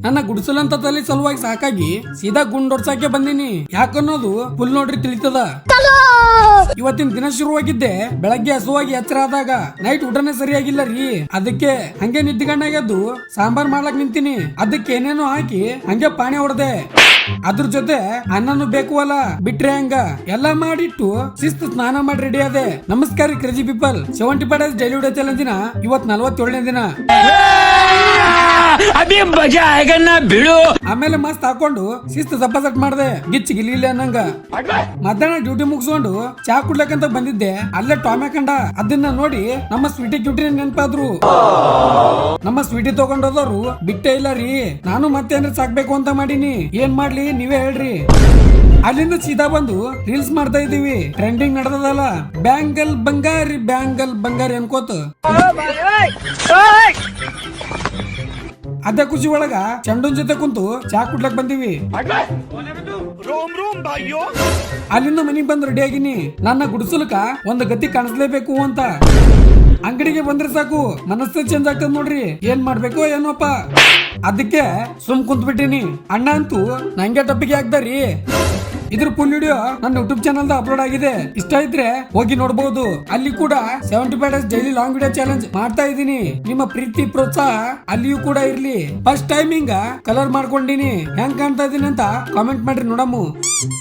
ನನ್ನ ಗುಡಿಸಲಂತ ತಲೆ ಸಲುವಾಗಿ ಸಾಕಾಗಿ ಸೀದಾ ಗುಂಡೊಡ್ಸಾಕೆ ಬಂದಿನಿ. ಯಾಕನ್ನೋದು ಫುಲ್ ನೋಡ್ರಿ ತಿಳಿತದ. ಇವತ್ತಿನ ದಿನ ಶುರುವಾಗಿದ್ದೆ ಬೆಳಗ್ಗೆ ಹಸುವಾಗಿ ಎಚ್ಚರ ಆದಾಗ. ನೈಟ್ ಊಟನೇ ಸರಿಯಾಗಿಲ್ಲ ರೀ. ಅದಕ್ಕೆ ಹಂಗೆ ನಿದ್ದಿಗಣ್ಣಾಗೆದ್ದು ಸಾಂಬಾರ್ ಮಾಡ್ಲಕ್ ನಿಂತೀನಿ. ಅದಕ್ಕೆ ಏನೇನೋ ಹಾಕಿ ಹಂಗೆ ಪಾಣಿ ಹೊಡೆದೆ. ಅದ್ರ ಜೊತೆ ಅನ್ನನು ಬೇಕು ಅಲ್ಲ, ಬಿಟ್ರೆ ಹಂಗ ಎಲ್ಲಾ ಮಾಡಿಟ್ಟು ಶಿಸ್ತು ಸ್ನಾನ ಮಾಡಿ ರೆಡಿ ಆದೆ. ನಮಸ್ಕಾರ crazy people. 75 days daily video challenge ದಿನ ಇವತ್ 47ನೇ ದಿನ. ಆಮೇಲೆ ಮಸ್ತ್ ಹಾಕೊಂಡು ಶಿಸ್ತು ಸಪ್ಪಸಟ್ ಮಾಡ್ದೆ. ಗಿಚ್ಚಿ ಗಿಲಿಲ್ಲ ಅನ್ನಂಗ ಮಧ್ಯಾಹ್ನ ಡ್ಯೂಟಿ ಮುಗಿಸ್ಕೊಂಡು ಚಾ ಕುಡ್ಲಕ್ಕಂತ ಬಂದಿದ್ದೆ. ಅಲ್ಲೇ ಟಾಮೆ ಕಂಡ. ಅದನ್ನ ನೋಡಿ ನಮ್ಮ ಸ್ವೀಟಿ ಕ್ಯೂಟಿ ನೆನಪಾದ್ರು. ನಮ್ಮ ಸ್ವೀಟಿ ತಗೊಂಡೋದವ್ರು ಬಿಟ್ಟೇ ಇಲ್ಲ ರೀ. ನಾನು ಮತ್ತೇನ್ರ ಸಾಕ್ಬೇಕು ಅಂತ ಮಾಡೀನಿ. ಏನ್ ಮಾಡ್ಲಿ ನೀವೇ ಹೇಳ್ರಿ. ಅಲ್ಲಿಂದ ಸೀದಾ ಬಂದು ರೀಲ್ಸ್ ಮಾಡ್ತಾ ಇದೀವಿ. ಟ್ರೆಂಡಿಂಗ್ ನಡೆದದಲ್ಲ, ಬ್ಯಾಂಗಲ್ ಬಂಗಾರಿ ಅನ್ಕೋತ. ಅದೇ ಖುಷಿ ಒಳಗ ಚಂಡನ್ ಜೊತೆ ಕುಂತು ಚಾ ಕುಡ್ಲಕ್ ಬಂದಿವಿ. ಅಲ್ಲಿಂದ ಮನಿಗ್ ಬಂದ್ ರೆಡಿ ಆಗಿನಿ. ನನ್ನ ಗುಡಿಸಲಕ ಒಂದು ಗತಿ ಕಾಣಿಸ್ಲೇಬೇಕು ಅಂತ. ಅಂಗಡಿಗೆ ಬಂದ್ರೆ ಸಾಕು ಮನಸ್ಸು ಚೇಂಜ್ ಆಗ್ತದ ನೋಡ್ರಿ. ಏನ್ ಮಾಡ್ಬೇಕು ಏನೋಪ್ಪ. ಅದಕ್ಕೆ ಸುಮ್ ಕುಂತ್ ಬಿಟ್ಟಿನಿ. ಅಣ್ಣ ಅಂತೂ ನಂಗೆ ಟಪ್ಪಿಗೆ ಹಾಕ್ದಾರಿ. ಇದ್ರ ಫುಲ್ ವಿಡಿಯೋ ನನ್ನ ಯೂಟ್ಯೂಬ್ ಚಾನಲ್ ಅಪ್ಲೋಡ್ ಆಗಿದೆ. ಇಷ್ಟ ಇದ್ರೆ ಹೋಗಿ ನೋಡಬಹುದು. ಅಲ್ಲಿ ಕೂಡ 75 days daily long video challenge ಮಾಡ್ತಾ ಇದೀನಿ. ನಿಮ್ಮ ಪ್ರೀತಿ ಪ್ರೋತ್ಸಾಹ ಅಲ್ಲಿಯೂ ಕೂಡ ಇರ್ಲಿ. ಫಸ್ಟ್ ಟೈಮಿಂಗ್ ಕಲರ್ ಮಾಡ್ಕೊಂಡಿನಿ. ಹೆಂಗ್ ಕಾಣ್ತಾ ಇದೀನಿ ಅಂತ ಕಾಮೆಂಟ್ ಮಾಡ್ರಿ ನೋಡಮ್ಮು.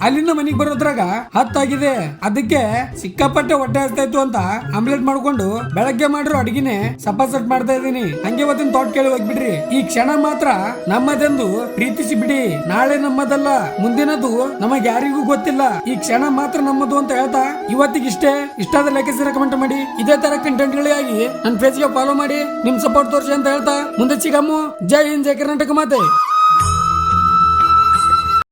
ಅಲ್ಲಿಂದ ಮನಿಗ್ ಬರೋದ್ರಾಗ 10 ಆಗಿದೆ. ಅದಕ್ಕೆ ಸಿಕ್ಕಾಪಟ್ಟೆ ಹೊಟ್ಟೆ ಹಸ್ತಾ ಇತ್ತು ಅಂತ ಆಮ್ಲೆಟ್ ಮಾಡ್ಕೊಂಡು ಬೆಳಗ್ಗೆ ಮಾಡಿರೋ ಅಡಿಗೆನೆ ಸಪಾಸಟ್ ಮಾಡ್ತಾ ಇದೀನಿ. ಹಂಗೆ ಇವತ್ತಿನ ಥಾಟ್ ಕೇಳಿ ಹೋಗ್ಬಿಡ್ರಿ. ಈ ಕ್ಷಣ ಮಾತ್ರ ನಮ್ಮದೆಂದು ಪ್ರೀತಿಸಿ ಬಿಡಿ. ನಾಳೆ ನಮ್ಮದಲ್ಲ, ಮುಂದಿನದು ನಮಗೆ ಯಾರಿಗೂ ಗೊತ್ತಿಲ್ಲ. ಈ ಕ್ಷಣ ಮಾತ್ರ ನಮ್ಮದು ಅಂತ ಹೇಳ್ತಾ ಇವತ್ತಿಗೆ ಇಷ್ಟ ಆದ ಲೈಕ್ ಕಮೆಂಟ್ ಮಾಡಿ. ಇದೇ ತರ ಕಂಟೆಂಟ್ ಗಳಿಗಾಗಿ ನನ್ನ ಪೇಜ್ ಗೆ ಫಾಲೋ ಮಾಡಿ. ನಿಮ್ ಸಪೋರ್ಟ್ ತೋರಿಸಿ ಅಂತ ಹೇಳ್ತಾ ಮುಂದೆ ಸಿಗಮ್ಮು. ಜೈ ಹಿಂದ್, ಜೈ ಕರ್ನಾಟಕ ಮಾತೆ.